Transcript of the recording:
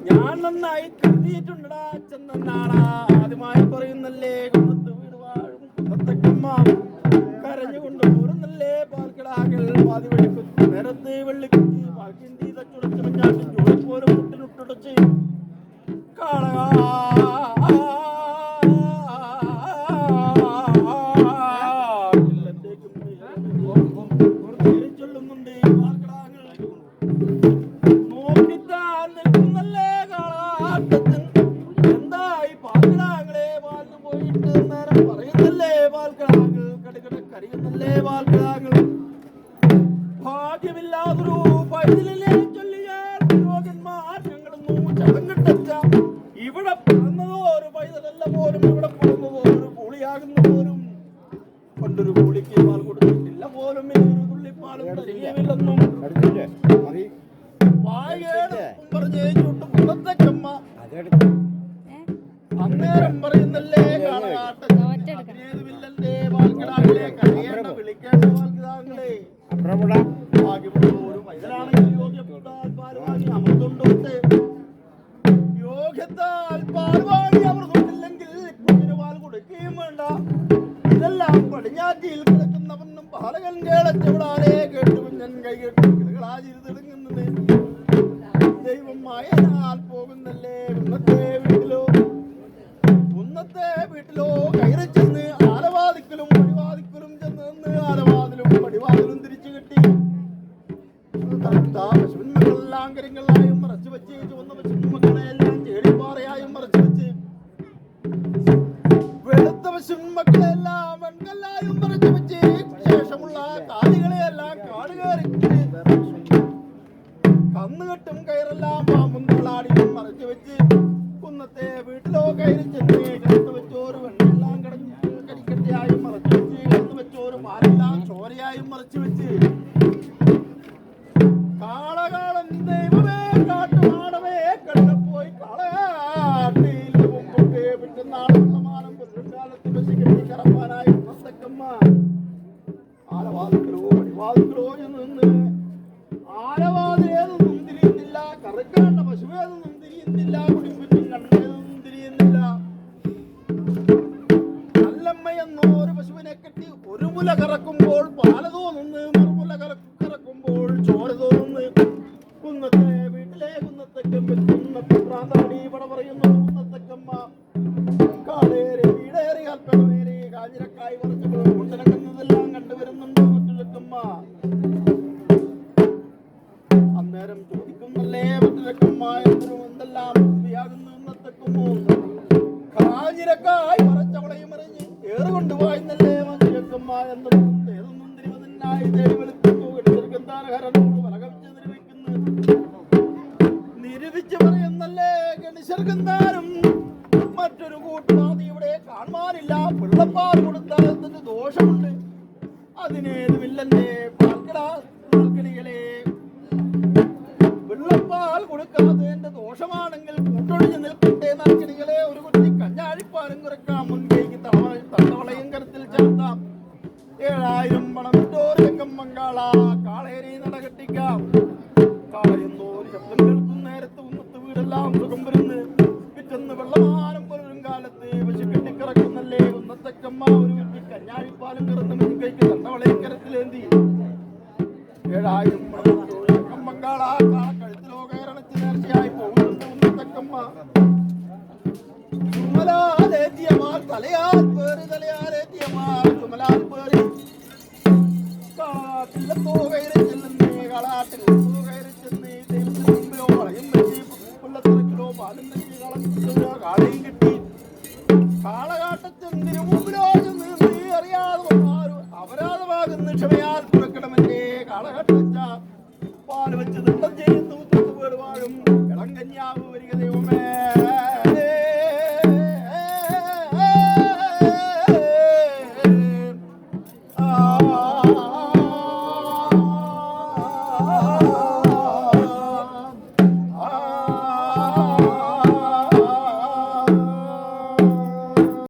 ഞാൻ നന്നായി കരുതിയിട്ടുണ്ടടാ ചെന്നാണ് ആദ്യമായി പറയുന്നല്ലേ കുന്നത്ത് വീട് വാഴും കുന്നത്തക്കമ്മ കരഞ്ഞുകൊണ്ട് പോരുന്നല്ലേ പാൽക്കിടാകൾ പാതി വെളിക്കുന്നു നേരത്തെ വെള്ളിക്കുത്തി പാൽക്കിണ്ടി തച്ചുടച്ച് മഞ്ഞാട്ടി ജോലിപ്പോലും മുട്ടിനുട്ടുടച്ച് കാളകാ ഭാഗ്യമില്ലാതൊരു പൈതലിനെ ചൊല്ലിയാൽ രോഗന്മാർ ഞങ്ങളൊന്നും ചടങ്ങിട്ട ഇവിടെ പിറന്നതോ ഒരു പൈതലല്ല പോലും ഇവിടെ പിറന്നതോ ഒരു കൂളിയാകുന്ന പോലും പണ്ടൊരു കൂളിക്ക് പാൽ കൊടുത്തിട്ടില്ല പോലും ഒരു തുള്ളിപ്പാലും തരികയില്ലെന്നും പറഞ്ഞേ ചുട്ടു കുന്നത്തക്കമ്മ അന്നേരം പറയുന്നല്ലേ കാണാട്ടേതുമില്ലല്ലേ വാൽക്കിടാങ്ങളെ കഴിയേണ്ട വിളിക്കേണ്ട വാൽക്കിടാങ്ങളെ ഭാഗ്യപ്പെട്ടോരും ഇതിലാണെങ്കിൽ യോഗ്യപ്പെട്ടാൽ പാൽവാങ്ങി അമൃതുണ്ടോട്ട് യോഗ്യത്താൽ പാൽവാങ്ങി അമൃതുണ്ടില്ലെങ്കിൽ കുഞ്ഞിന് പാൽ കൊടുക്കുകയും വേണ്ട ഇതെല്ലാം പടിഞ്ഞാറ്റിയിൽ കിടക്കുന്നവനും പാലകൻ കേളച്ചവിടാരെ കേട്ടു കുഞ്ഞൻ കൈ കേട്ടു കിളകളാചിരുതെടുങ്ങുന്നത് ദൈവം മായനാൽ പോകുന്നല്ലേ ഉന്നത്തെ വീട്ടിലോ കയറി ചെന്ന് ആലവാദിക്കലും പടിവാദിക്കലും ചെന്ന് നിന്ന് ആലവാതിലും പടിവാതിലും തിരിച്ചു കിട്ടി പശുവിന്മക്കളെല്ലാം കരിങ്ങളായും മറച്ചു വെച്ച് ചുവന്ന പശുവിന്മക്കളെല്ലാം ചേടിപ്പാറയായും മറച്ചു വെച്ച് വെളുത്ത പശുവിന്മക്കളെല്ലാം വെൺകല്ലായും മറച്ചു വെച്ച് ശേഷമുള്ള കാലികളെയെല്ലാം കാടുകയറി കന്നുകെട്ടും കയറെല്ലാം പാമ്പുകളാടിയും മറച്ചു വെച്ച് കുന്നത്തെ വീട്ടിലോ കയറി ചെന്ന് കിടന്നു വെച്ചോറ് വെണ്ണെല്ലാം കടഞ്ഞ് കരിക്കട്ടയായും മറച്ചു വെച്ച് കിടന്നു വെച്ചോറ് പാലെല്ലാം ചോരയായും മറച്ചു വെച്ച് കാളകാളം ദൈവമേ കാട്ടുമാടവേ കണ്ടപ്പോയി കാളയാട്ടിയിൽ മുമ്പൊക്കെ പിറ്റുന്നാളുള്ള മാനം കൊല്ലുകാലത്ത് പശു കെട്ടി കറപ്പാനായി കുന്നത്തക്കമ്മ ആലവാദിക്കലോ പടിവാദിക്കലോ എന്ന് നിന്ന് ആലവാതിലേതൊന്നും തിരിയുന്നില്ല കറക്കേണ്ട പശുവേതൊന്നും തിരിയുന്നില്ല കുടിപ്പിച്ചും കണ്ണേതൊന്നും തിരിയുന്നില്ല നല്ലമ്മയെന്നോ ഒരു പശുവിനെ കെട്ടി ഒരു മുല കറക്കുമ്പോൾ പാല തോന്നുന്നു മറുമുല കറക്കുമ്പോൾ ചോര തോന്നുന്നു കുന്നത്തെ വീട്ടിലെ കുന്നത്തക്കമ്മ കുന്നത്തെ പ്രാന്താടി പട പറയുന്നു കുന്നത്തക്കമ്മ കാടേറി വീടേറി കൽപ്പനേറി കാഞ്ഞിരക്കായി മറിച്ചു കൊണ്ടിറങ്ങുന്നതെല്ലാം കണ്ടുവരുന്നുണ്ടോ മറ്റുള്ളക്കമ്മ അന്നേരം ചോദിക്കുന്നല്ലേ മറ്റുള്ളക്കമ്മ എന്നും എന്തെല്ലാം ാകുന്നു ഇന്നത്തക്കുമ്പോ കാഞ്ഞിരക്കായി മറച്ചവളയും മറിഞ്ഞ് ഏറുകൊണ്ടുപോയെന്നല്ലേ മറ്റുള്ളക്കമ്മ എന്നും ഏതൊന്നും തിരുവതിനായി തേടി വെളുക്കുന്നു ഗണിച്ചെറുക്കന്താരഹരനോട് വലകവിച്ച് നിരൂപിക്കുന്നു നിരൂപിച്ച് പറയുന്നല്ലേ ഗണിച്ചെറുക്കന്താരും മറ്റൊരു കൂട്ടുപാതി ഇവിടെ കാണുവാനില്ല പിള്ളപ്പാൽ കൊടുത്താൽ എന്തിന്റെ ദോഷമുണ്ട് അതിനേതുമില്ലല്ലേ പാൽക്കടികളെ വെള്ളപ്പാൽ കൊടുക്കാതെ എന്റെ ദോഷമാണെങ്കിൽ കൂട്ടൊഴിഞ്ഞ് നിൽക്കട്ടെ നാൽക്കടികളെ ഒരു കുറ്റി കഞ്ഞാഴിപ്പാലും കുറയ്ക്കാം മുൻകൈക്ക് തവളയും കരത്തിൽ ചേർത്താം 7000 പണം ഇട്ടോരക്കം മങ്കാള കാളേരി നടകെട്ടിക്കാം കാളയെന്നോ ഒരു ശബ്ദം കേൾക്കും നേരത്ത് ഉന്നത്ത് വീടെല്ലാം സുഖം വരുന്ന് പിറ്റെന്ന് വെള്ളമാനം പോലും കാലത്ത് പശു കെട്ടിക്കിറക്കുന്നല്ലേ ഉന്നത്തക്കമ്മ ഒരു കുറ്റി കഞ്ഞാഴിപ്പാലും കിറന്ന് മുൻകൈക്ക് തവളയും കരത്തിലേന്തി 7000 പണം മങ്കാള കഴുത്തിലോ കയറണച്ച് നേർച്ചയായി പോകുന്നുണ്ട് ഉന്നത്തക്കമ്മ ചുമലാലേറ്റിയമാർ തലയാൽ പേറി ചുമലാൽ പേറി കാട്ടിലത്തോ കയറി ചെല്ലുന്നേ കളാട്ടിലോ കയറി ചെന്ന് ദൈവത്തിന് മുമ്പിലോ വളയും വെച്ച് പുല്ലത്തിരക്കിലോ പാലും വെച്ച് കളഞ്ഞോ കാളയും കിട്ടി കാളകാട്ടത്തിന് മുമ്പിലോ ചെന്ന് നീ അറിയാതെ അപരാധമാകുന്ന ക്ഷമയാൽ തുറക്കണമെന്നേ കാളകാട്ട് വെച്ച പാല് വെച്ച് നൃത്തം ചെയ്യുന്നു വീട് വാഴും ഇളം കന്യാവ് വരിക ദൈവമേ